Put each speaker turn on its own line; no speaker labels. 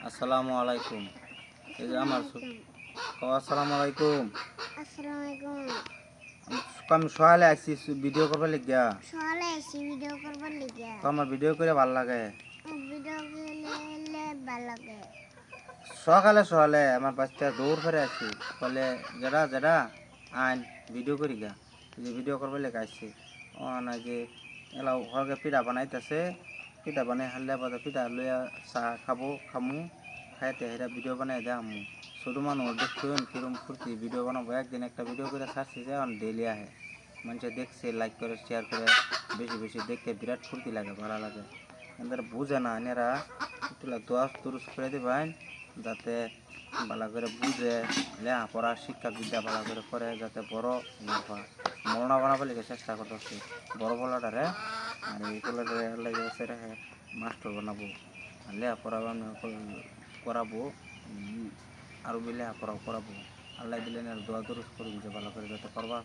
আসসালামু আলাইকুম। এই যে আমার আসসালামু আলাইকুম।
আসসালামাইকুম।
আমি সকালে আসছি ভিডিও করবার লিগা।
সকালে এসি ভিডিও করবার লিগে।
আমার ভিডিও করে ভাল লাগে।
ভিডিও করলে ভালো লাগে।
সকালে সকালে আমার বাচ্চা দৌড় ফেরে আসছি বলে যেটা যেটা আইন ভিডিও করি গা। যে ভিডিও করবার লেগে আসছি ও না যে এলা ঘরকে পিঠা বানাইতেছে, পিঠা বানাই হারলে বাদে পিঠা লইয়া চাহ খামু খাইতে হেরা ভিডিও বানাই দে আমু। ছোটো মানুষ দেখছুন কিরম ফুর্তি ভিডিও বানাবো, একদিন একটা ভিডিও করে ছাড়ছি যে ডেলি আহে মানুষে দেখছে, লাইক করে শেয়ার করে বেশি বেশি দেখতে বিরাট ফুর্তি লাগে, ভালো লাগে। এদের বুঝে না এনারা একটু দোয়াশ দুরুস করে দেবেন যাতে ভালো করে বুঝে লেখাপড়া শিক্ষা বিদ্যা ভালো করে যাতে বড় মরণা বানাবার লিখে চেষ্টা করতেছে বড় বলাটারে। আর এই বলাটারে লেগেছে রেখে মাস্টার বানাবো আর লেখাপড়া করাবো, আরও লেখাপড়াও করাবো। আল্লাহ দিলেন আর দোয়া দুরুস করবি যে ভালো করে যাতে করবা।